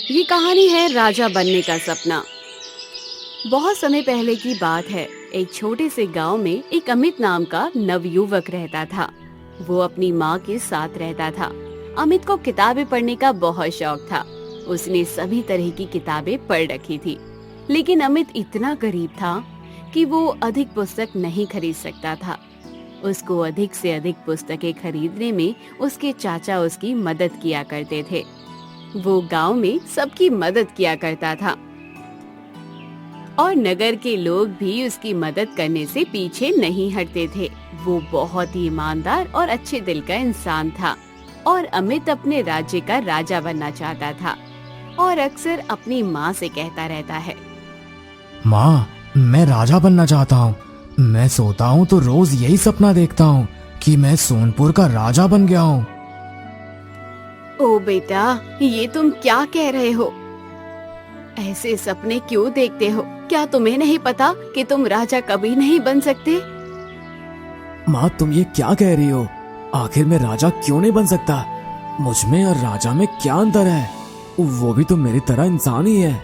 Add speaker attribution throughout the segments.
Speaker 1: ये कहानी है राजा बनने का सपना। बहुत समय पहले की बात है। एक छोटे से गांव में एक अमित नाम का नवयुवक रहता था। वो अपनी माँ के साथ रहता था। अमित को किताबें पढ़ने का बहुत शौक था। उसने सभी तरह की किताबें पढ़ रखी थी, लेकिन अमित इतना गरीब था कि वो अधिक पुस्तक नहीं खरीद सकता था। उसको अधिक से अधिक पुस्तकें खरीदने में उसके चाचा उसकी मदद किया करते थे। वो गांव में सबकी मदद किया करता था और नगर के लोग भी उसकी मदद करने से पीछे नहीं हटते थे। वो बहुत ही ईमानदार और अच्छे दिल का इंसान था और अमित अपने राज्य का राजा बनना चाहता था और अक्सर अपनी माँ से कहता रहता है,
Speaker 2: माँ, मैं राजा बनना चाहता हूँ। मैं सोता हूँ तो रोज यही सपना देखता हूँ कि मैं सोनपुर का राजा बन गया हूँ।
Speaker 1: ओ बेटा, ये तुम क्या कह रहे हो? ऐसे सपने क्यों देखते हो? क्या तुम्हें नहीं पता कि तुम राजा कभी नहीं बन सकते?
Speaker 2: माँ, तुम ये क्या कह रही हो? आखिर मैं राजा क्यों नहीं बन सकता? मुझ में और राजा में क्या अंतर है? वो भी तो मेरी तरह इंसान ही है।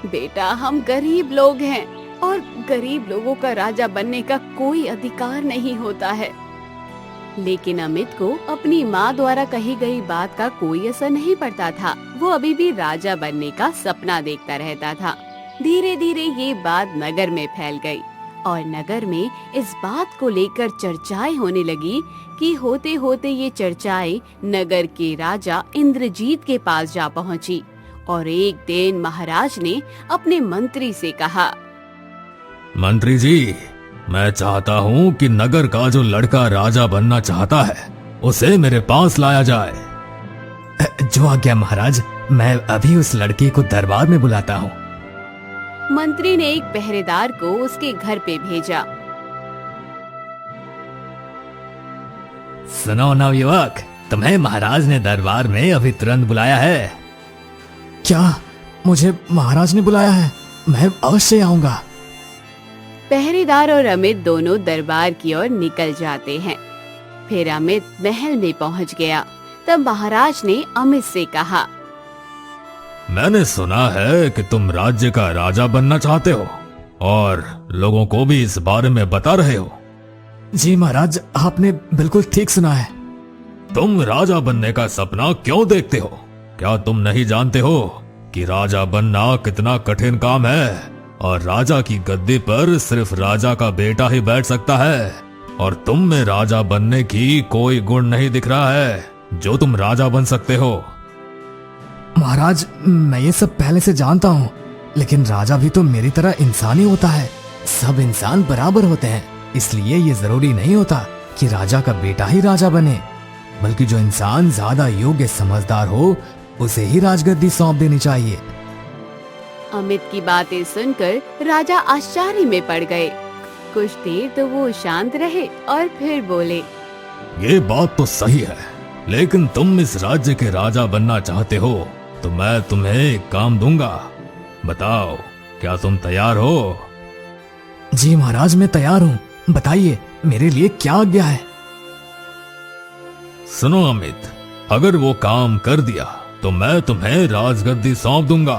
Speaker 1: बेटा, हम गरीब लोग हैं और गरीब लोगों का राजा बनने का कोई अधिकार नहीं होता है। लेकिन अमित को अपनी माँ द्वारा कही गई बात का कोई असर नहीं पड़ता था। वो अभी भी राजा बनने का सपना देखता रहता था। धीरे धीरे ये बात नगर में फैल गई और नगर में इस बात को लेकर चर्चाएं होने लगी कि होते होते ये चर्चाएं नगर के राजा इंद्रजीत के पास जा पहुंची। और एक दिन महाराज ने अपने मंत्री से कहा,
Speaker 3: मंत्री जी, मैं चाहता हूँ कि नगर का जो लड़का राजा बनना चाहता है उसे मेरे पास लाया जाए।
Speaker 2: जो आज्ञा महाराज, मैं अभी उस लड़के को दरबार में बुलाता हूँ।
Speaker 1: मंत्री ने एक पहरेदार को उसके घर पे भेजा।
Speaker 3: सुनो नवयुवक, तुम्हें महाराज ने दरबार में अभी तुरंत बुलाया है।
Speaker 2: क्या मुझे महाराज ने बुलाया है? मैं अवश्य आऊंगा।
Speaker 1: पहरेदार और अमित दोनों दरबार की ओर निकल जाते हैं। फिर अमित महल में पहुंच गया। तब महाराज ने अमित से कहा,
Speaker 3: मैंने सुना है कि तुम राज्य का राजा बनना चाहते हो और लोगों को भी इस बारे में बता रहे हो।
Speaker 2: जी महाराज, आपने बिल्कुल ठीक सुना है।
Speaker 3: तुम राजा बनने का सपना क्यों देखते हो? क्या तुम नहीं जानते हो कि राजा बनना कितना कठिन काम है और राजा की गद्दी पर सिर्फ राजा का बेटा ही बैठ सकता है? और तुम में राजा बनने की कोई गुण नहीं दिख रहा है जो तुम राजा बन सकते हो।
Speaker 2: महाराज, मैं ये सब पहले से जानता हूँ, लेकिन राजा भी तो मेरी तरह इंसान ही होता है। सब इंसान बराबर होते हैं, इसलिए ये जरूरी नहीं होता कि राजा का बेटा ही राजा बने, बल्कि जो इंसान ज्यादा योग्य समझदार हो उसे ही राजगद्दी सौंप देनी चाहिए।
Speaker 1: अमित की बातें सुनकर राजा आश्चर्य में पड़ गए। कुछ देर तो वो शांत रहे और फिर बोले,
Speaker 3: ये बात तो सही है, लेकिन तुम इस राज्य के राजा बनना चाहते हो तो मैं तुम्हें एक काम दूंगा। बताओ, क्या तुम तैयार हो?
Speaker 2: जी महाराज, मैं तैयार हूँ। बताइए, मेरे लिए क्या आज्ञा है?
Speaker 3: सुनो अमित, अगर वो काम कर दिया तो मैं तुम्हें राजगद्दी सौंप दूंगा।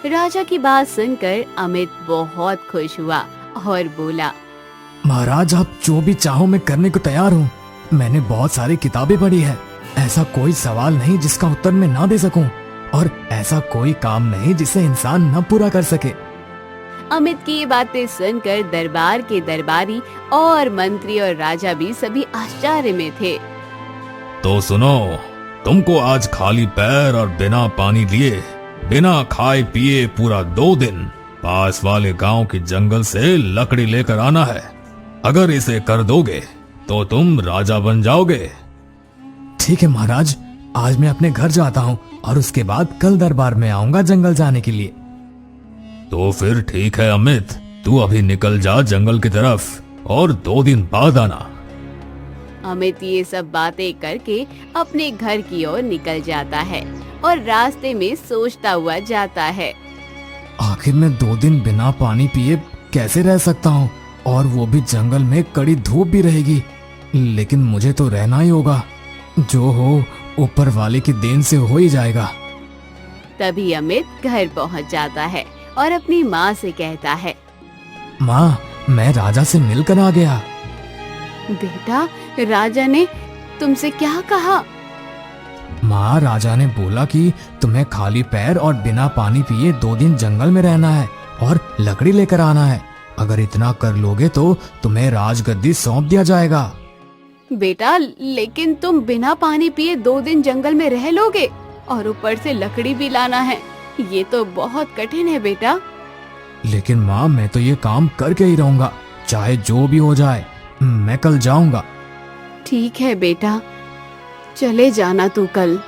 Speaker 1: राजा की बात सुनकर अमित बहुत खुश हुआ और बोला,
Speaker 2: महाराज, आप जो भी चाहो मैं करने को तैयार हूँ। मैंने बहुत सारी किताबें पढ़ी है। ऐसा कोई सवाल नहीं जिसका उत्तर मैं ना दे सकूं, और ऐसा कोई काम नहीं जिसे इंसान न पूरा कर सके।
Speaker 1: अमित की ये बातें सुनकर दरबार के दरबारी और मंत्री और राजा भी सभी आश्चर्य में थे।
Speaker 3: तो सुनो, तुमको आज खाली पैर और बिना पानी लिए, बिना खाए पिए पूरा 2 दिन पास वाले गांव के जंगल से लकड़ी लेकर आना है। अगर इसे कर दोगे तो तुम राजा बन जाओगे।
Speaker 2: ठीक है महाराज, आज मैं अपने घर जाता हूँ और उसके बाद कल दरबार में आऊंगा जंगल जाने के लिए।
Speaker 3: तो फिर ठीक है अमित, तू अभी निकल जा जंगल की तरफ और 2 दिन बाद आना।
Speaker 1: अमित ये सब बातें करके अपने घर की ओर निकल जाता है और रास्ते में सोचता हुआ जाता है,
Speaker 2: आखिर मैं 2 दिन बिना पानी पिए कैसे रह सकता हूँ, और वो भी जंगल में कड़ी धूप भी रहेगी। लेकिन मुझे तो रहना ही होगा। जो हो ऊपर वाले की देन से हो ही जाएगा।
Speaker 1: तभी अमित घर पहुंच जाता है और अपनी माँ से कहता है,
Speaker 2: माँ, मैं राजा से मिलकर आ गया।
Speaker 1: बेटा, राजा ने तुमसे क्या कहा?
Speaker 2: माँ, राजा ने बोला कि तुम्हें खाली पैर और बिना पानी पिए 2 दिन जंगल में रहना है और लकड़ी लेकर आना है। अगर इतना कर लोगे तो तुम्हें राजगद्दी सौंप दिया जाएगा।
Speaker 1: बेटा, लेकिन तुम बिना पानी पिए 2 दिन जंगल में रह लोगे और ऊपर से लकड़ी भी लाना है। ये तो बहुत कठिन है बेटा।
Speaker 2: लेकिन माँ, मैं तो ये काम करके ही रहूंगा, चाहे जो भी हो जाए। मैं कल जाऊंगा।
Speaker 1: ठीक है बेटा, चले जाना तू कल।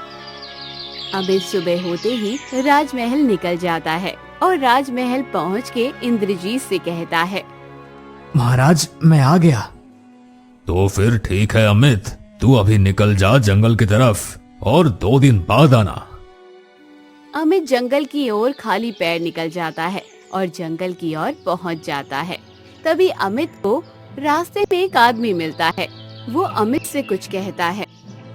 Speaker 1: अमित सुबह होते ही राजमहल निकल जाता है और राजमहल पहुंच के इंद्रजीत से कहता है,
Speaker 2: महाराज, मैं आ गया।
Speaker 3: तो फिर ठीक है अमित, तू अभी निकल जा जंगल की तरफ और 2 दिन बाद आना।
Speaker 1: अमित जंगल की ओर खाली पैर निकल जाता है और जंगल की ओर पहुंच जाता है। तभी अमित को रास्ते में एक आदमी मिलता है। वो अमित से कुछ कहता है।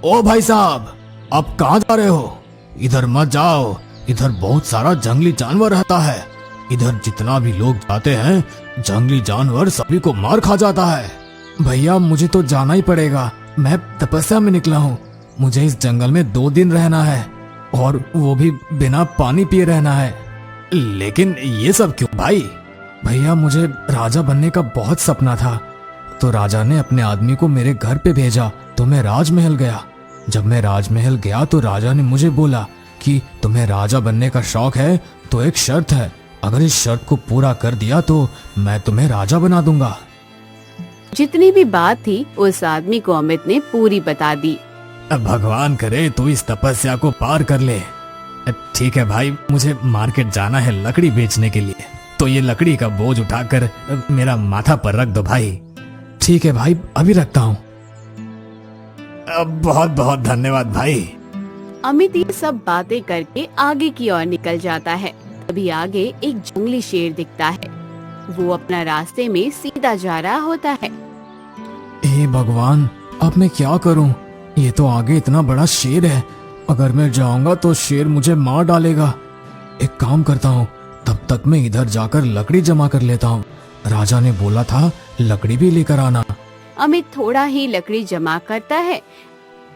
Speaker 2: ओ भाई साहब, अब कहाँ जा रहे हो? इधर मत जाओ, इधर बहुत सारा जंगली जानवर रहता है। इधर जितना भी लोग जाते हैं, जंगली जानवर सभी को मार खा जाता है। भैया, मुझे तो जाना ही पड़ेगा। मैं तपस्या में निकला हूँ। मुझे इस जंगल में 2 दिन रहना है और वो भी बिना पानी पिए रहना है। लेकिन ये सब क्यों भाई? भैया, मुझे राजा बनने का बहुत सपना था, तो राजा ने अपने आदमी को मेरे घर पे भेजा, तो मैं राजमहल गया। जब मैं राजमहल गया तो राजा ने मुझे बोला कि तुम्हें राजा बनने का शौक है तो एक शर्त है, अगर इस शर्त को पूरा कर दिया तो मैं तुम्हें राजा बना दूंगा।
Speaker 1: जितनी भी बात थी उस आदमी को अमित ने पूरी बता दी।
Speaker 2: अब भगवान करे तो इस तपस्या को पार कर ले। ठीक है भाई, मुझे मार्केट जाना है लकड़ी बेचने के लिए, तो ये लकड़ी का बोझ उठाकर मेरा माथा पर रख दो भाई। ठीक है भाई, अभी रखता हूँ। बहुत बहुत धन्यवाद भाई।
Speaker 1: अमित ये सब बातें करके आगे की ओर निकल जाता है। तभी आगे एक जंगली शेर दिखता है। वो अपना रास्ते में सीधा जा रहा होता है।
Speaker 2: हे भगवान, अब मैं क्या करूं? ये तो आगे इतना बड़ा शेर है, अगर मैं जाऊंगा तो शेर मुझे मार डालेगा। एक काम करता हूँ, तब तक मैं इधर जाकर लकड़ी जमा कर लेता हूँ। राजा ने बोला था लकड़ी भी लेकर आना।
Speaker 1: अमित थोड़ा ही लकड़ी जमा करता है।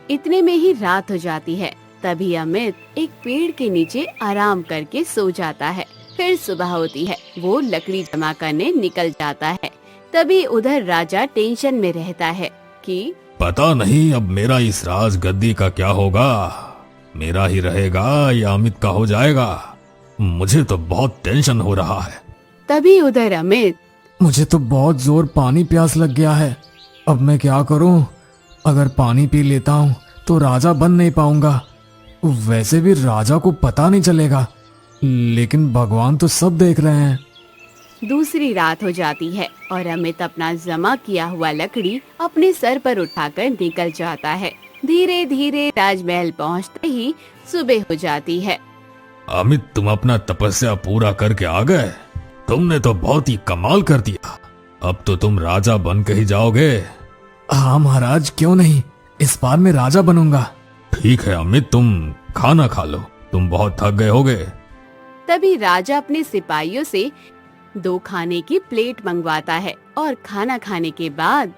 Speaker 1: इतने में ही रात हो जाती है। तभी अमित एक पेड़ के नीचे आराम करके सो जाता है। फिर सुबह होती है। वो लकड़ी जमा करने निकल जाता है। तभी उधर राजा टेंशन में रहता है कि
Speaker 3: पता नहीं अब मेरा इस राज गद्दी का क्या होगा, मेरा ही रहेगा या अमित का हो जाएगा। मुझे तो बहुत टेंशन हो रहा है।
Speaker 1: तभी उधर अमित,
Speaker 2: मुझे तो बहुत जोर पानी प्यास लग गया है, अब मैं क्या करूं? अगर पानी पी लेता हूं तो राजा बन नहीं पाऊंगा। वैसे भी राजा को पता नहीं चलेगा, लेकिन भगवान तो सब देख रहे हैं।
Speaker 1: दूसरी रात हो जाती है और अमित अपना जमा किया हुआ लकड़ी अपने सर पर उठाकर निकल जाता है। धीरे धीरे राजमहल पहुंचते ही सुबह हो जाती है।
Speaker 3: अमित, तुम अपना तपस्या पूरा करके आ गए। तुमने तो बहुत ही कमाल कर दिया। अब तो तुम राजा बन के ही जाओगे।
Speaker 2: हाँ महाराज, क्यों नहीं, इस बार मैं राजा बनूंगा।
Speaker 3: ठीक है अमित, तुम खाना खा लो, तुम बहुत थक गए होगे।
Speaker 1: तभी राजा अपने सिपाहियों से 2 खाने की प्लेट मंगवाता है और खाना खाने के बाद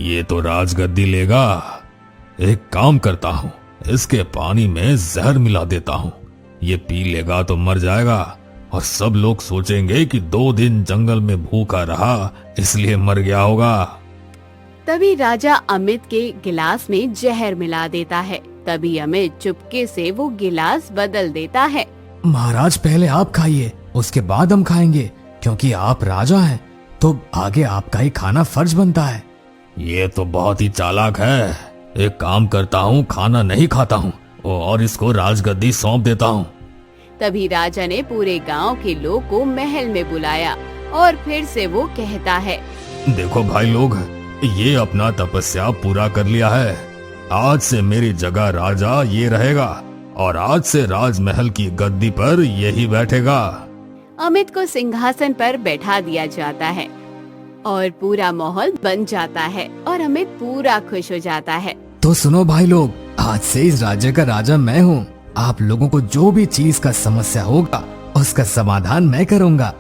Speaker 3: ये तो राजगद्दी लेगा। एक काम करता हूँ, इसके पानी में जहर मिला देता हूँ। ये पी लेगा तो मर जाएगा और सब लोग सोचेंगे कि 2 दिन जंगल में भूखा रहा इसलिए मर गया होगा।
Speaker 1: तभी राजा अमित के गिलास में जहर मिला देता है। तभी अमित चुपके से वो गिलास बदल देता है।
Speaker 2: महाराज, पहले आप खाइए, उसके बाद हम खाएंगे, क्योंकि आप राजा हैं, तो आगे आपका ही खाना फर्ज बनता है।
Speaker 3: ये तो बहुत ही चालाक है। एक काम करता हूँ, खाना नहीं खाता हूँ और इसको राजगद्दी सौंप देता हूँ।
Speaker 1: तभी राजा ने पूरे गांव के लोग को महल में बुलाया और फिर से वो कहता है,
Speaker 3: देखो भाई लोग, ये अपना तपस्या पूरा कर लिया है। आज से मेरी जगह राजा ये रहेगा और आज से राजमहल की गद्दी पर यही बैठेगा।
Speaker 1: अमित को सिंहासन पर बैठा दिया जाता है और पूरा माहौल बन जाता है और अमित पूरा खुश हो जाता है।
Speaker 2: तो सुनो भाई लोग, आज से इस राज्य का राजा मैं हूँ। आप लोगों को जो भी चीज का समस्या होगा उसका समाधान मैं करूंगा।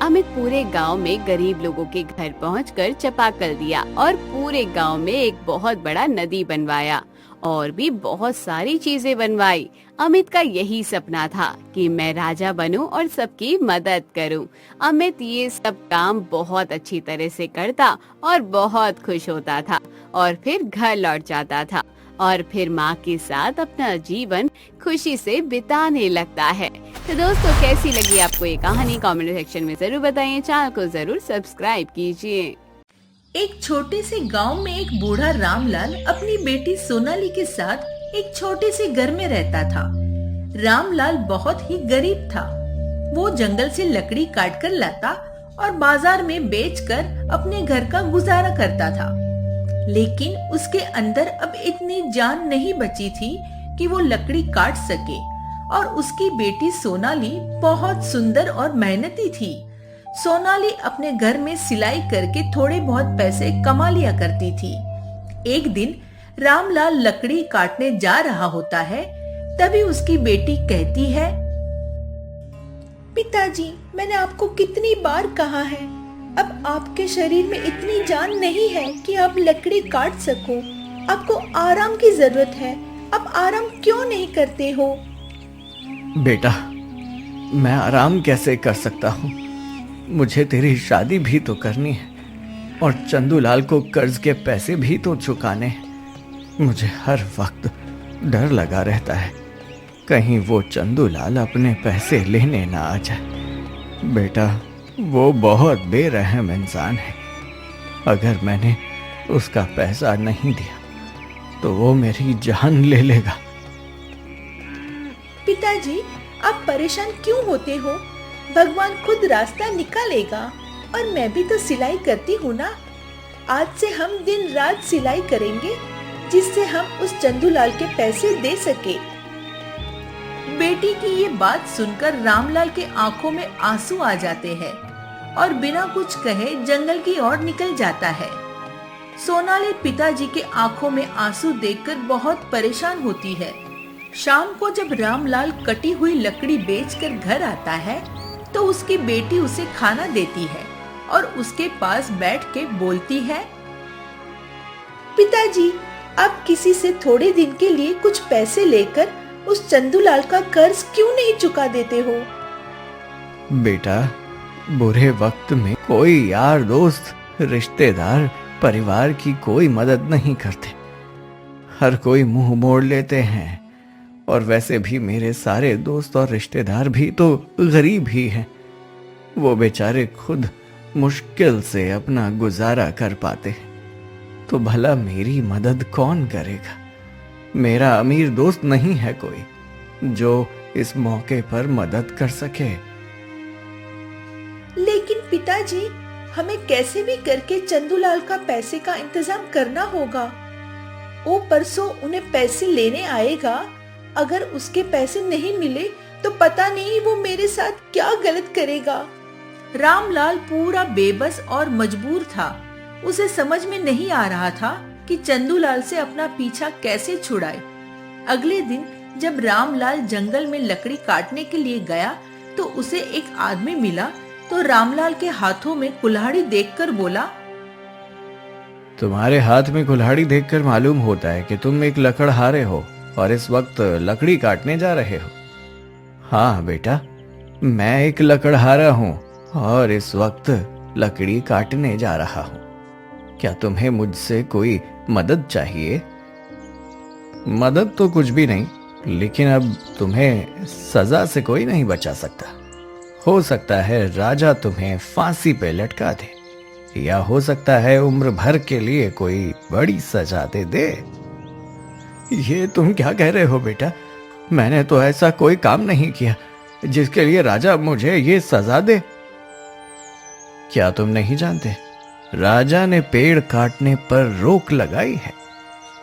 Speaker 1: अमित पूरे गांव में गरीब लोगों के घर पहुंचकर चापाकल दिया और पूरे गांव में एक बहुत बड़ा नदी बनवाया और भी बहुत सारी चीजें बनवाई। अमित का यही सपना था कि मैं राजा बनूं और सबकी मदद करूं। अमित ये सब काम बहुत अच्छी तरह से करता और बहुत खुश होता था और फिर घर लौट जाता था और फिर माँ के साथ अपना जीवन खुशी से बिताने लगता है। तो दोस्तों, कैसी लगी आपको ये कहानी? कमेंट सेक्शन में जरूर बताइए। चैनल को जरूर सब्सक्राइब कीजिए।
Speaker 4: एक छोटे से गांव में एक बूढ़ा रामलाल अपनी बेटी सोनाली के साथ एक छोटे से घर में रहता था। रामलाल बहुत ही गरीब था। वो जंगल से लकड़ी काट कर लाता और बाजार में बेचकर अपने घर का गुजारा करता था। लेकिन उसके अंदर अब इतनी जान नहीं बची थी कि वो लकड़ी काट सके और उसकी बेटी सोनाली बहुत सुंदर और मेहनती थी। सोनाली अपने घर में सिलाई करके थोड़े बहुत पैसे कमा लिया करती थी। एक दिन रामलाल लकड़ी काटने जा रहा होता है, तभी उसकी बेटी कहती है, पिताजी, मैंने आपको कितनी बार कहा है, अब आपके शरीर में इतनी जान नहीं है कि आप लकड़ी काट सको। आपको आराम की जरूरत है। आप आराम क्यों नहीं करते हो?
Speaker 5: बेटा, मैं आराम कैसे कर सकता हूँ? मुझे तेरी शादी भी तो करनी है और चंदूलाल को कर्ज के पैसे भी तो चुकाने हैं। मुझे हर वक्त डर लगा रहता है, कहीं वो चंदूलाल अपने पैसे लेने ना आ जाए। बेटा, वो बहुत बेरहम इंसान है। अगर मैंने उसका पैसा नहीं दिया तो वो मेरी जान ले लेगा।
Speaker 4: पिताजी, आप परेशान क्यों होते हो? भगवान खुद रास्ता निकालेगा। और मैं भी तो सिलाई करती हूँ ना। आज से हम दिन रात सिलाई करेंगे जिससे हम उस चंदूलाल के पैसे दे सके। बेटी की ये बात सुनकर रामलाल के आंखों में आंसू आ जाते हैं और बिना कुछ कहे जंगल की ओर निकल जाता है। सोनाली पिताजी के आंखों में आंसू देखकर बहुत परेशान होती है। शाम को जब रामलाल कटी हुई लकड़ी बेचकर घर आता है तो उसकी बेटी उसे खाना देती है और उसके पास बैठ के बोलती है, पिताजी, आप किसी से थोड़े दिन के लिए कुछ पैसे लेकर उस चंदूलाल का कर्ज क्यों नहीं चुका देते हो?
Speaker 5: बेटा, बुरे वक्त में कोई यार दोस्त, रिश्तेदार, परिवार की कोई मदद नहीं करते। हर कोई मुंह मोड़ लेते हैं। और वैसे भी मेरे सारे दोस्त और रिश्तेदार भी तो गरीब ही हैं। वो बेचारे खुद मुश्किल से अपना गुजारा कर पाते हैं, तो भला मेरी मदद कौन करेगा? मेरा अमीर दोस्त नहीं है कोई जो इस मौके पर मदद कर सके।
Speaker 4: लेकिन पिताजी, हमें कैसे भी करके चंदूलाल का पैसे का इंतजाम करना होगा। वो परसों उन्हें पैसे लेने आएगा। अगर उसके पैसे नहीं मिले तो पता नहीं वो मेरे साथ क्या गलत करेगा। रामलाल पूरा बेबस और मजबूर था। उसे समझ में नहीं आ रहा था कि चंदूलाल से अपना पीछा कैसे छुड़ाए। अगले दिन जब रामलाल जंगल में लकड़ी काटने के लिए गया तो उसे एक आदमी मिला। तो रामलाल के हाथों में कुल्हाड़ी देखकर बोला,
Speaker 5: तुम्हारे हाथ में कुल्हाड़ी देखकर मालूम होता है कि तुम एक लकड़हारे हो और इस वक्त लकड़ी काटने जा रहे हो। हाँ बेटा, मैं एक लकड़हारा हूँ और इस वक्त लकड़ी काटने जा रहा हूँ। क्या तुम्हें मुझसे कोई मदद चाहिए? मदद तो कुछ भी नहीं, लेकिन अब तुम्हें सजा से कोई नहीं बचा सकता। हो सकता है राजा तुम्हें फांसी पे लटका दे, या हो सकता है उम्र भर के लिए कोई बड़ी सजा दे। ये तुम क्या कह रहे हो बेटा? मैंने तो ऐसा कोई काम नहीं किया जिसके लिए राजा मुझे ये सजा दे। क्या तुम नहीं जानते, राजा ने पेड़ काटने पर रोक लगाई है।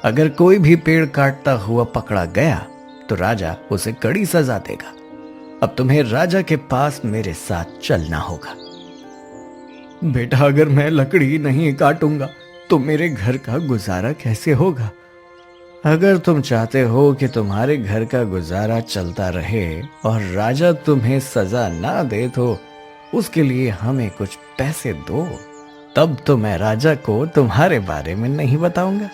Speaker 5: अगर कोई भी पेड़ काटता हुआ पकड़ा गया तो राजा उसे कड़ी सजा देगा। अब तुम्हें राजा के पास मेरे साथ चलना होगा। बेटा, अगर मैं लकड़ी नहीं काटूंगा तो मेरे घर का गुजारा कैसे होगा? अगर तुम चाहते हो कि तुम्हारे घर का गुजारा चलता रहे और राजा तुम्हें सजा ना दे तो उसके लिए हमें कुछ पैसे दो, तब तो मैं राजा को तुम्हारे बारे में नहीं बताऊंगा।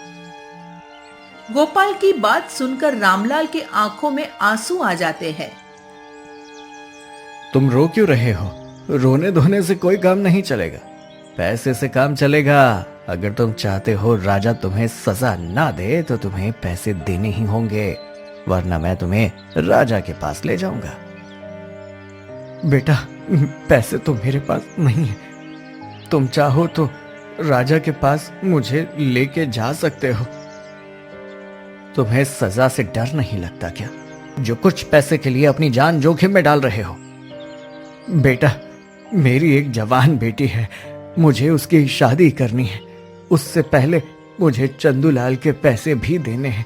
Speaker 4: गोपाल की बात सुनकर रामलाल के आंखों में आंसू आ जाते हैं।
Speaker 5: तुम रो क्यों रहे हो? रोने धोने से कोई काम नहीं चलेगा, पैसे से काम चलेगा। अगर तुम चाहते हो राजा तुम्हें सजा ना दे तो तुम्हें पैसे देने ही होंगे, वरना मैं तुम्हें राजा के पास ले जाऊंगा। बेटा, पैसे तो मेरे पास नहीं है, तुम चाहो तो राजा के पास मुझे लेके जा सकते हो। तुम्हें सजा से डर नहीं लगता क्या, जो कुछ पैसे के लिए अपनी जान जोखिम में डाल रहे हो? बेटा, मेरी एक जवान बेटी है, मुझे उसकी शादी करनी है, उससे पहले मुझे चंदूलाल के पैसे भी देने हैं।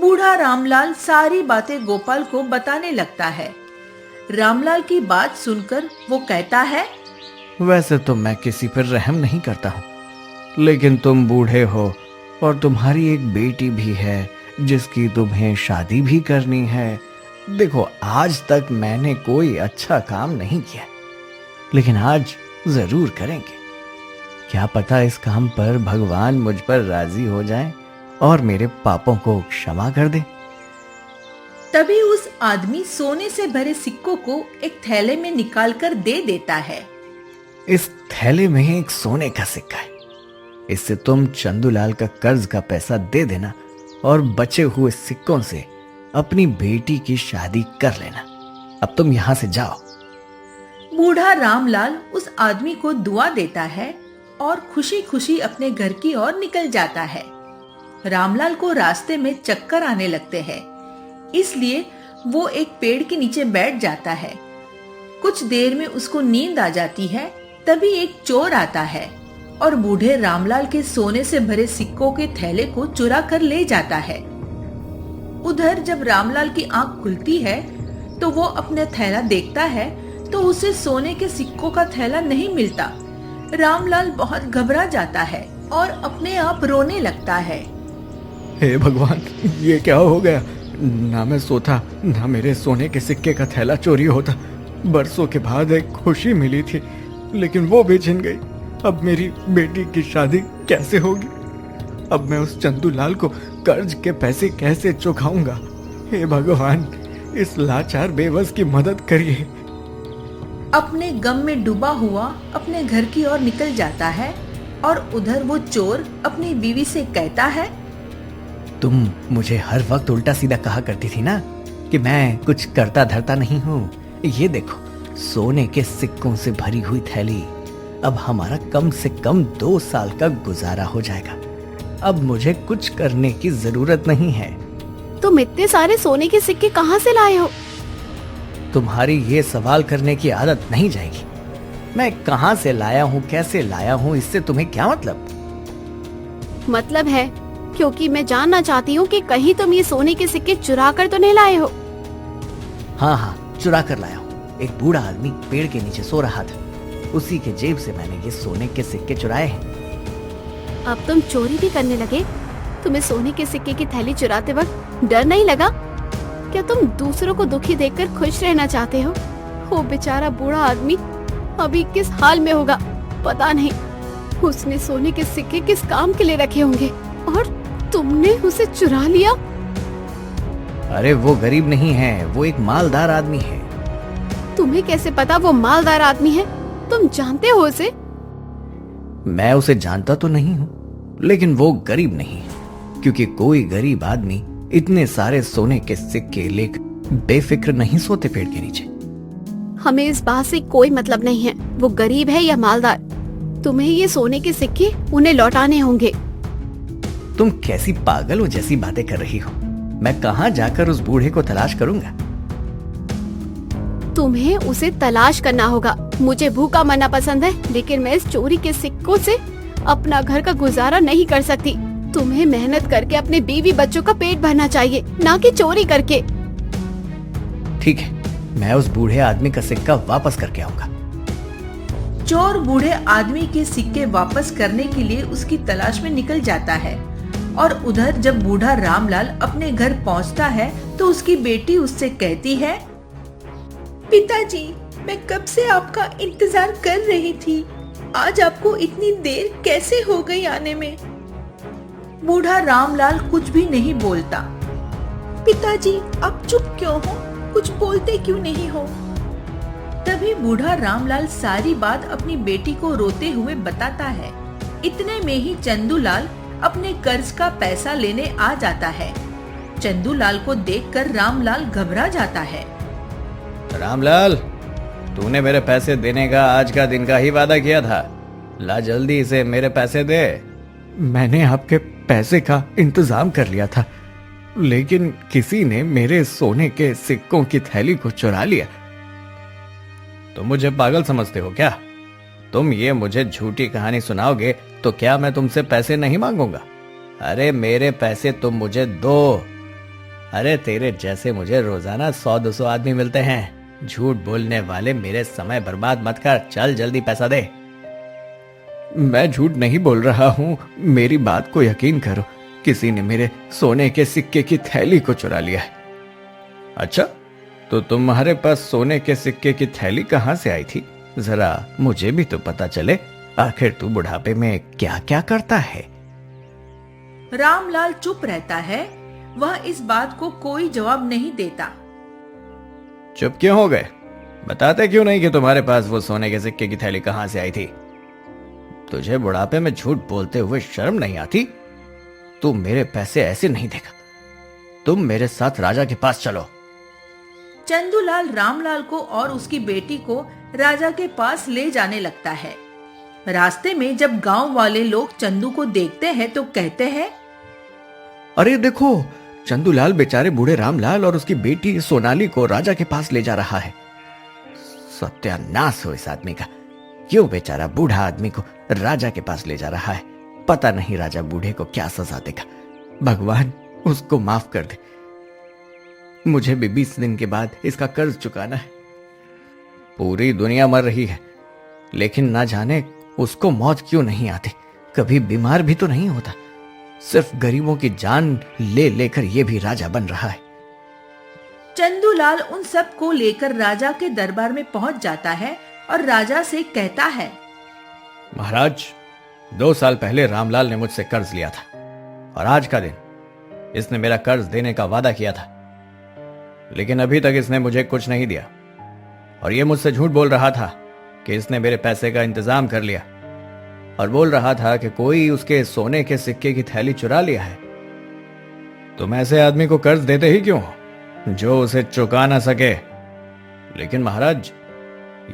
Speaker 4: बूढ़ा रामलाल सारी बातें गोपाल को बताने लगता है। रामलाल की बात सुनकर वो कहता है,
Speaker 5: वैसे तो मैं किसी पर रहम नहीं करता हूँ, लेकिन तुम बूढ़े हो और तुम्हारी एक बेटी भी है जिसकी तुम्हें शादी भी करनी है। देखो, आज तक मैंने कोई अच्छा काम नहीं किया, लेकिन आज जरूर करेंगे। क्या पता इस काम पर भगवान मुझ पर राजी हो जाए और मेरे पापों को क्षमा कर दे।
Speaker 4: तभी उस आदमी सोने से भरे सिक्कों को एक थैले में निकालकर दे देता है।
Speaker 5: इस थैले में एक सोने का सिक्का है, इससे तुम चंदूलाल का कर्ज का पैसा दे देना और बचे हुए सिक्कों से अपनी बेटी की शादी कर लेना। अब तुम यहां से जाओ।
Speaker 4: बूढ़ा रामलाल उस आदमी को दुआ देता है और खुशी खुशी अपने घर की ओर निकल जाता है। रामलाल को रास्ते में चक्कर आने लगते हैं, इसलिए वो एक पेड़ के नीचे बैठ जाता है। कुछ देर में उसको नींद आ जाती है। तभी एक चोर आता है और बूढ़े रामलाल के सोने से भरे सिक्कों के थैले को चुरा कर ले जाता है। उधर जब रामलाल की आंख खुलती है तो वो अपना थैला देखता है तो उसे सोने के सिक्कों का थैला नहीं मिलता। रामलाल बहुत घबरा जाता है और अपने आप रोने लगता है।
Speaker 5: हे भगवान, ये क्या हो गया? ना मैं सोता, ना मेरे सोने के सिक्के का थैला चोरी होता। बरसों के बाद एक खुशी मिली थी, लेकिन वो भी छिन गई। अब मेरी बेटी की शादी कैसे होगी? अब मैं उस चंदूलाल को कर्ज के पैसे कैसे चुकाऊंगा? हे भगवान, इस लाचार बेबस की मदद करिए।
Speaker 4: अपने गम में डूबा हुआ अपने घर की ओर निकल जाता है और उधर वो चोर अपनी बीवी से कहता है,
Speaker 5: तुम मुझे हर वक्त उल्टा सीधा कहा करती थी ना कि मैं कुछ करता धरता नहीं हूँ। ये देखो, सोने के सिक्कों से भरी हुई थैली। अब हमारा कम से कम 2 साल का गुजारा हो जाएगा। अब मुझे कुछ करने की जरूरत नहीं है।
Speaker 1: तुम इतने सारे सोने के सिक्के कहाँ से लाए हो?
Speaker 5: तुम्हारी ये सवाल करने की आदत नहीं जाएगी। मैं कहाँ से लाया हूँ, कैसे लाया हूँ, इससे तुम्हें क्या मतलब?
Speaker 1: मतलब है, क्योंकि मैं जानना चाहती हूँ कि कहीं तुम ये सोने के सिक्के चुरा कर तो नहीं लाए हो।
Speaker 5: हाँ हाँ, चुरा कर लाया हूँ। एक बूढ़ा आदमी पेड़ के नीचे सो रहा था, उसी के जेब से मैंने ये सोने के सिक्के चुराए हैं।
Speaker 1: अब तुम चोरी भी करने लगे? तुम्हें सोने के सिक्के की थैली चुराते वक्त डर नहीं लगा? क्या तुम दूसरों को दुखी देखकर खुश रहना चाहते हो? वो बेचारा बूढ़ा आदमी अभी किस हाल में होगा पता नहीं। उसने सोने के सिक्के किस काम के लिए रखे होंगे और तुमने उसे चुरा लिया।
Speaker 5: अरे वो गरीब नहीं है, वो एक मालदार आदमी है।
Speaker 1: तुम्हें कैसे पता वो मालदार आदमी है? तुम जानते हो उसे?
Speaker 5: मैं उसे जानता तो नहीं हूँ, लेकिन वो गरीब नहीं है, क्योंकि कोई गरीब आदमी इतने सारे सोने के सिक्के लेकर बेफिक्र नहीं सोते पेड़ के नीचे।
Speaker 1: हमें इस बात से कोई मतलब नहीं है वो गरीब है या मालदार। तुम्हें ये सोने के सिक्के उन्हें लौटाने होंगे।
Speaker 5: तुम कैसी पागलों जैसी बातें कर रही हो? मैं कहाँ जाकर उस बूढ़े को तलाश करूंगा?
Speaker 1: तुम्हें उसे तलाश करना होगा। मुझे भूखा मरना पसंद है, लेकिन मैं इस चोरी के सिक्कों से अपना घर का गुजारा नहीं कर सकती। तुम्हें मेहनत करके अपने बीवी बच्चों का पेट भरना चाहिए, ना कि चोरी करके।
Speaker 5: ठीक है, मैं उस बूढ़े आदमी का सिक्का वापस करके आऊंगा।
Speaker 4: चोर बूढ़े आदमी के सिक्के वापस करने के लिए उसकी तलाश में निकल जाता है। और उधर जब बूढ़ा रामलाल अपने घर पहुंचता है तो उसकी बेटी उससे कहती है, पिताजी, मैं कब से आपका इंतजार कर रही थी। आज आपको इतनी देर कैसे हो गई आने में? बूढ़ा रामलाल कुछ भी नहीं बोलता। पिताजी, आप चुप क्यों हो? कुछ बोलते क्यों नहीं हो? तभी बूढ़ा रामलाल सारी बात अपनी बेटी को रोते हुए बताता है। इतने में ही चंदूलाल अपने कर्ज का पैसा लेने आ जाता है। चंदूलाल को देखकर रामलाल घबरा जाता है।
Speaker 5: रामलाल, तूने मेरे पैसे देने का आज का दिन का ही वादा किया था। ला जल्दी से मेरे पैसे दे। मैंने आपके पैसे का इंतजाम कर लिया था, लेकिन किसी ने मेरे सोने के सिक्कों की थैली को चुरा लिया। तुम मुझे पागल समझते हो क्या? तुम ये मुझे झूठी कहानी सुनाओगे तो क्या मैं तुमसे पैसे नहीं मांगूंगा? अरे मेरे पैसे तुम मुझे दो। अरे तेरे जैसे मुझे रोजाना 100-200 आदमी मिलते हैं। झूठ बोलने वाले, मेरे समय बर्बाद मत कर। चल जल्दी पैसा दे। मैं झूठ नहीं बोल रहा हूँ, मेरी बात को यकीन करो। किसी ने मेरे सोने के सिक्के की थैली को चुरा लिया है। अच्छा, तो तुम्हारे पास सोने के सिक्के की थैली कहाँ से आई थी? जरा मुझे भी तो पता चले। आखिर तू बुढ़ापे में क्या क्या करता है?
Speaker 4: रामलाल चुप रहता है। वह इस बात को कोई जवाब नहीं देता।
Speaker 5: चुप क्यों हो गए? बताते क्यों नहीं कि तुम्हारे पास वो सोने के सिक्के की थैली कहाँ से आई थी? तुझे बुढ़ापे में झूठ बोलते हुए शर्म नहीं आती? तू मेरे पैसे ऐसे नहीं देगा। तुम मेरे साथ राजा के पास चलो।
Speaker 4: चंदूलाल रामलाल को और उसकी बेटी को राजा के पास ले जाने लगता है। रास्ते में जब गांव वाले लोग चंदू को देखते हैं तो कहते हैं,
Speaker 5: अरे देखो, चंदूलाल बेचारे बूढ़े रामलाल और उसकी बेटी सोनाली को राजा के पास ले जा रहा है। सत्यानाश हो इस आदमी का। क्यों बेचारा बूढ़ा आदमी को राजा के पास ले जा रहा है? पता नहीं राजा बूढ़े को क्या सजा देगा। भगवान उसको माफ कर दे। मुझे भी 20 दिन के बाद इसका कर्ज चुकाना है। पूरी दुनिया मर रही है, लेकिन ना जाने उसको मौत क्यों नहीं आती। कभी बीमार भी तो नहीं होता। सिर्फ गरीबों की जान ले लेकर ये भी राजा बन रहा है।
Speaker 4: चंदूलाल उन सब को लेकर राजा के दरबार में पहुंच जाता है और राजा से कहता है,
Speaker 5: महाराज, 2 साल पहले रामलाल ने मुझसे कर्ज लिया था और आज का दिन इसने मेरा कर्ज देने का वादा किया था, लेकिन अभी तक इसने मुझे कुछ नहीं दिया। और ये मुझसे झूठ बोल रहा था कि इसने मेरे पैसे का इंतजाम कर लिया, और बोल रहा था कि कोई उसके सोने के सिक्के की थैली चुरा लिया है। तुम ऐसे आदमी को कर्ज देते ही क्यों जो उसे चुका ना सके? लेकिन महाराज,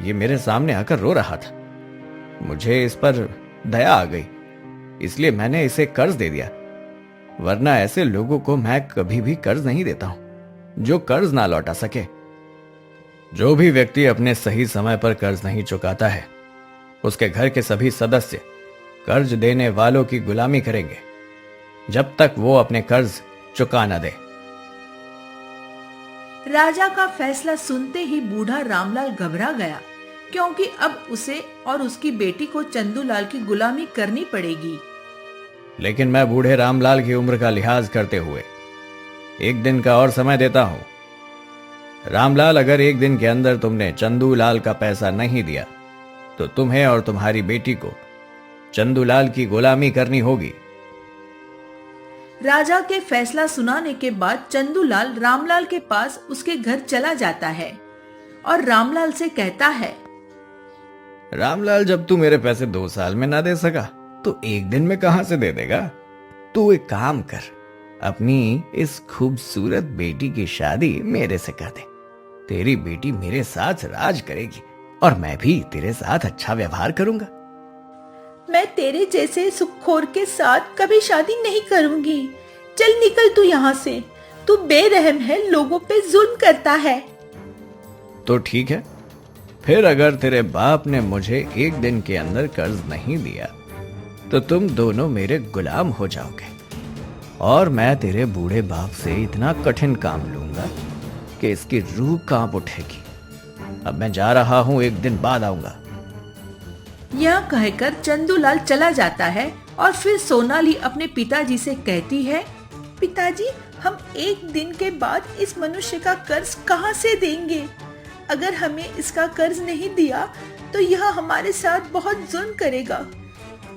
Speaker 5: ये मेरे सामने आकर रो रहा था। मुझे इस पर दया आ गई, इसलिए मैंने इसे कर्ज दे दिया। वरना ऐसे लोगों को मैं कभी भी कर्ज नहीं देता हूं जो कर्ज ना लौटा सके। जो भी व्यक्ति अपने सही समय पर कर्ज नहीं चुकाता है, उसके घर के सभी सदस्य कर्ज देने वालों की गुलामी करेंगे जब तक वो अपने कर्ज चुका न दे।
Speaker 4: राजा का फैसला सुनते ही बूढ़ा रामलाल घबरा गया, क्योंकि अब उसे और उसकी बेटी को चंदूलाल की गुलामी करनी पड़ेगी।
Speaker 5: लेकिन मैं बूढ़े रामलाल की उम्र का लिहाज करते हुए 1 दिन का और समय देता हूं। रामलाल, अगर 1 दिन के अंदर तुमने चंदूलाल का पैसा नहीं दिया तो तुम्हें और तुम्हारी बेटी को चंदूलाल की गुलामी करनी होगी।
Speaker 4: राजा के फैसला सुनाने के बाद चंदूलाल रामलाल के पास उसके घर चला जाता है और रामलाल से कहता है,
Speaker 5: रामलाल, जब तू मेरे पैसे 2 साल में ना दे सका तो 1 दिन में कहां से दे देगा? तू एक काम कर, अपनी इस खूबसूरत बेटी की शादी मेरे से कर दे। तेरी बेटी मेरे साथ राज करेगी और मैं भी तेरे साथ अच्छा व्यवहार करूंगा।
Speaker 4: मैं तेरे जैसे सुखखोर के साथ कभी शादी नहीं करूंगी। चल निकल तू यहाँ से। तू बेरहम है, लोगों पे जुल्म करता है।
Speaker 5: तो ठीक है, फिर अगर तेरे बाप ने मुझे 1 दिन के अंदर कर्ज नहीं दिया तो तुम दोनों मेरे गुलाम हो जाओगे, और मैं तेरे बूढ़े बाप से इतना कठिन काम लूंगा कि इसकी रूह कांप उठेगी। अब मैं जा रहा हूं, 1 दिन बाद आऊंगा।
Speaker 4: यह कहकर चंदूलाल चला जाता है और फिर सोनाली अपने पिताजी से कहती है, पिताजी, हम एक दिन के बाद इस मनुष्य का कर्ज कहाँ से देंगे? अगर हमें इसका कर्ज नहीं दिया तो यह हमारे साथ बहुत जुल्म करेगा।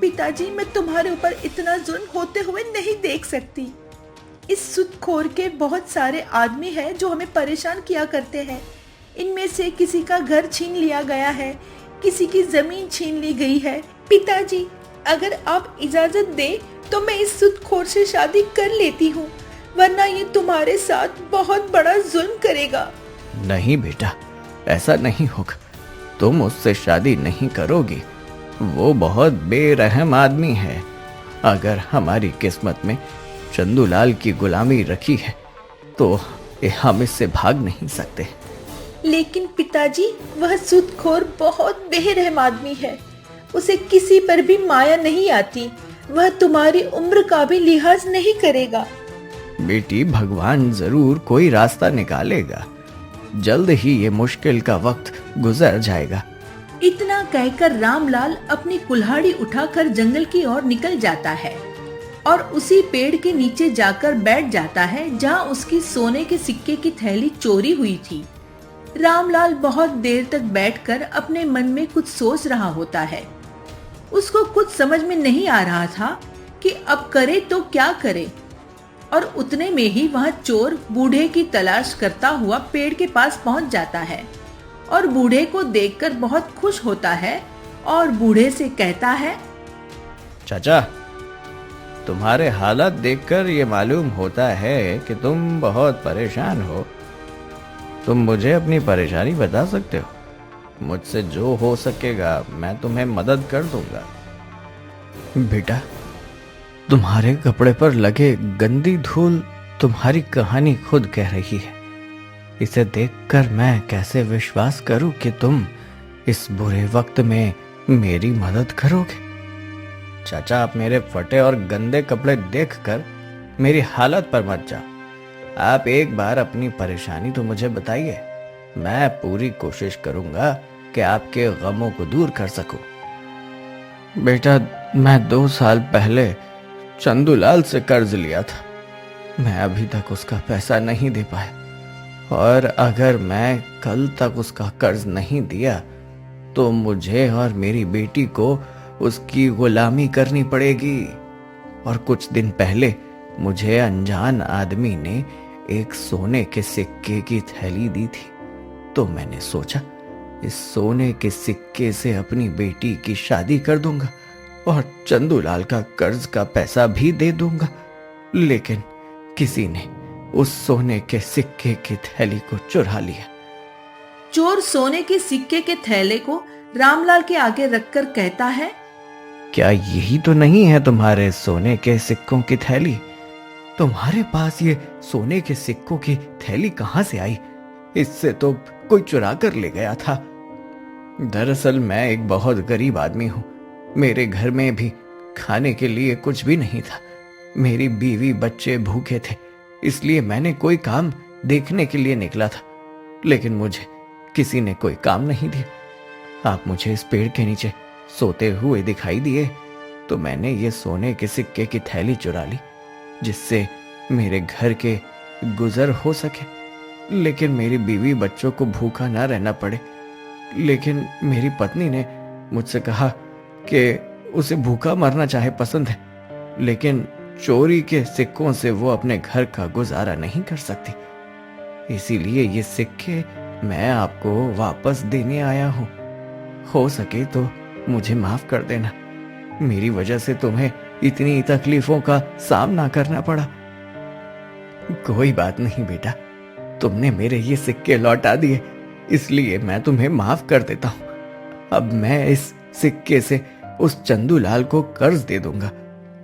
Speaker 4: पिताजी, मैं तुम्हारे ऊपर इतना जुल्म होते हुए नहीं देख सकती। इस सूदखोर के बहुत सारे आदमी हैं जो हमें परेशान किया करते हैं। इनमें से किसी का घर छीन लिया गया है, किसी की जमीन छीन ली गई है। पिताजी, अगर आप इजाजत दे तो मैं इस सूदखोर से शादी कर लेती हूँ, वरना ये तुम्हारे साथ बहुत बड़ा जुल्म करेगा।
Speaker 5: नहीं बेटा, ऐसा नहीं होगा। तुम उससे शादी नहीं करोगी। वो बहुत बेरहम आदमी है। अगर हमारी किस्मत में चंदूलाल की गुलामी रखी है तो हम इससे भाग नहीं सकते।
Speaker 4: लेकिन पिताजी, वह सूदखोर बहुत बेरहम आदमी है। उसे किसी पर भी माया नहीं आती। वह तुम्हारी उम्र का भी लिहाज नहीं करेगा।
Speaker 5: बेटी, भगवान जरूर कोई रास्ता निकालेगा। जल्द ही ये मुश्किल का वक्त गुजर जाएगा।
Speaker 4: इतना कहकर रामलाल अपनी कुल्हाड़ी उठाकर जंगल की ओर निकल जाता है और उसी पेड़ के नीचे जाकर बैठ जाता है जहाँ उसकी सोने के सिक्के की थैली चोरी हुई थी। रामलाल बहुत देर तक बैठकर अपने मन में कुछ सोच रहा होता है। उसको कुछ समझ में नहीं आ रहा था कि अब करे तो क्या करे। और उतने में ही वह चोर बूढ़े की तलाश करता हुआ पेड़ के पास पहुंच जाता है और बूढ़े को देखकर बहुत खुश होता है और बूढ़े से कहता है,
Speaker 5: चाचा, तुम्हारे हालात देखकर ये मालूम होता है कि तुम बहुत परेशान हो। तुम मुझे अपनी परेशानी बता सकते हो। मुझसे जो हो सकेगा मैं तुम्हें मदद कर दूंगा। बेटा, तुम्हारे कपड़े पर लगे गंदी धूल तुम्हारी कहानी खुद कह रही है। इसे देखकर मैं कैसे विश्वास करूं कि तुम इस बुरे वक्त में मेरी मदद करोगे। चाचा, आप मेरे फटे और गंदे कपड़े देखकर मेरी हालत पर मत जाओ। आप एक बार अपनी परेशानी तो मुझे बताइए। मैं पूरी कोशिश करूंगा कि आपके गमों को दूर कर सकूं। बेटा, मैं 2 साल पहले चंदूलाल से कर्ज लिया था। मैं अभी तक उसका पैसा नहीं दे पाया और अगर मैं कल तक उसका कर्ज नहीं दिया तो मुझे और मेरी बेटी को उसकी गुलामी करनी पड़ेगी। और कुछ दिन पहले मुझे अनजान आदमी ने एक सोने के सिक्के की थैली दी थी, तो मैंने सोचा इस सोने के सिक्के से अपनी बेटी की शादी कर दूंगा और चंदूलाल का कर्ज का पैसा भी दे दूंगा। लेकिन किसी ने उस सोने के सिक्के की थैली को चुरा लिया।
Speaker 4: चोर सोने के सिक्के के थैले को रामलाल के आगे रखकर कहता है,
Speaker 5: क्या यही तो नहीं है तुम्हारे सोने के सिक्कों की थैली? तुम्हारे पास ये सोने के सिक्कों की थैली कहां से आई? इससे तो कोई चुरा कर ले गया था। दरअसल मैं एक बहुत गरीब आदमी हूं। मेरे घर में भी खाने के लिए कुछ भी नहीं था। मेरी बीवी बच्चे भूखे थे, इसलिए मैंने कोई काम देखने के लिए निकला था, लेकिन मुझे किसी ने कोई काम नहीं दिया। आप मुझे इस पेड़ के नीचे सोते हुए दिखाई दिए तो मैंने ये सोने के सिक्के की थैली चुरा ली, जिससे मेरे घर के गुजर हो सके, लेकिन मेरी बीवी बच्चों को भूखा ना रहना पड़े। लेकिन मेरी पत्नी ने मुझसे कहा कि उसे भूखा मरना चाहे पसंद है, लेकिन चोरी के सिक्कों से वो अपने घर का गुजारा नहीं कर सकती। इसीलिए ये सिक्के मैं आपको वापस देने आया हूं। हो सके तो मुझे माफ कर देना। मेरी वजह से तुम्हें इतनी तकलीफों का सामना करना पड़ा। कोई बात नहीं बेटा, तुमने मेरे ये सिक्के लौटा दिए, इसलिए मैं तुम्हें माफ कर देता हूं। अब मैं इस सिक्के से उस चंदूलाल को कर्ज दे दूंगा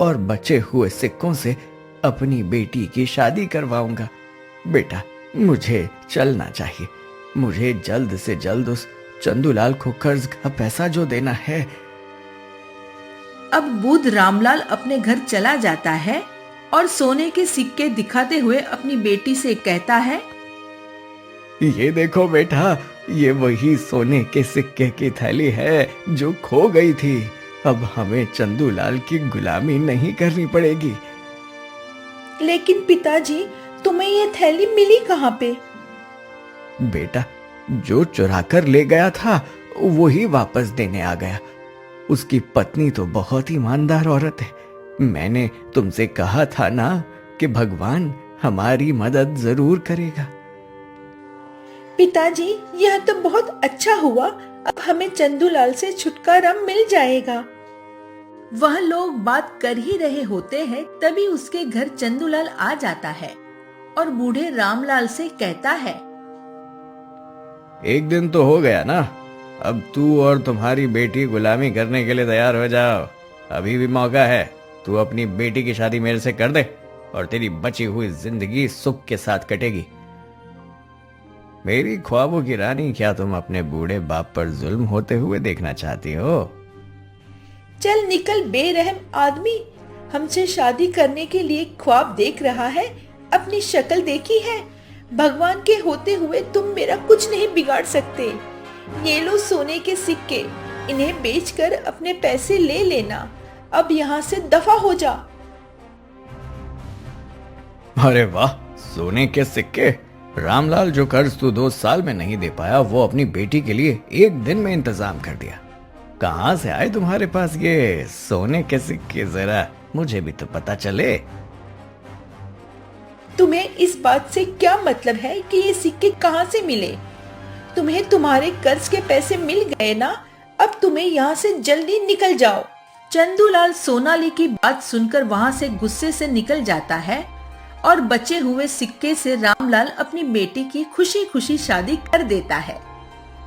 Speaker 5: और बचे हुए सिक्कों से अपनी बेटी की शादी करवाऊंगा। बेटा, मुझे चलना चाहिए। मुझे जल्द से जल्द उस चंदूलाल को कर्ज का पैसा जो देना है।
Speaker 4: अब बुध रामलाल अपने घर चला जाता है और सोने के सिक्के दिखाते हुए अपनी बेटी से कहता है,
Speaker 5: ये देखो बेटा, ये वही सोने के सिक्के की थैली है जो खो गई थी। अब हमें चंदूलाल की गुलामी नहीं करनी पड़ेगी।
Speaker 4: लेकिन पिताजी, तुम्हें ये थैली मिली कहाँ पे?
Speaker 5: बेटा, जो चुरा कर ले गया था वो ही वापस देने आ गया। उसकी पत्नी तो बहुत ईमानदार औरत है। मैंने तुमसे कहा था ना कि भगवान हमारी मदद जरूर करेगा।
Speaker 4: पिताजी, यह तो बहुत अच्छा हुआ। अब हमें चंदूलाल से छुटकारा मिल जाएगा। वह लोग बात कर ही रहे होते हैं, तभी उसके घर चंदूलाल आ जाता है और बूढ़े रामलाल से कहता है,
Speaker 5: एक दिन तो हो गया ना, अब तू और तुम्हारी बेटी गुलामी करने के लिए तैयार हो जाओ। अभी भी मौका है। तू अपनी बेटी की शादी मेरे से कर दे और तेरी बची हुई जिंदगी सुख के साथ कटेगी। मेरी ख्वाबों की रानी, क्या तुम अपने बूढ़े बाप पर जुल्म होते हुए देखना चाहती हो?
Speaker 4: चल निकल बेरहम आदमी, हमसे शादी करने के लिए ख्वाब देख रहा है। अपनी शक्ल देखी है? भगवान के होते हुए तुम मेरा कुछ नहीं बिगाड़ सकते। ये लो सोने के सिक्के, इन्हें बेचकर अपने पैसे ले लेना। अब यहाँ से दफा हो जा।
Speaker 5: अरे वाह, सोने के सिक्के! रामलाल, जो कर्ज तू 2 साल में नहीं दे पाया वो अपनी बेटी के लिए 1 दिन में इंतजाम कर दिया। कहाँ से आए तुम्हारे पास ये सोने के सिक्के? जरा मुझे भी तो पता चले।
Speaker 4: तुम्हें इस बात से क्या मतलब है कि ये सिक्के कहाँ से मिले? तुम्हें तुम्हारे कर्ज के पैसे मिल गए ना, अब तुम्हें यहाँ से जल्दी निकल जाओ। चंदूलाल सोनाली की बात सुनकर वहाँ से गुस्से से निकल जाता है और बचे हुए सिक्के से रामलाल अपनी बेटी की खुशी खुशी शादी कर देता है।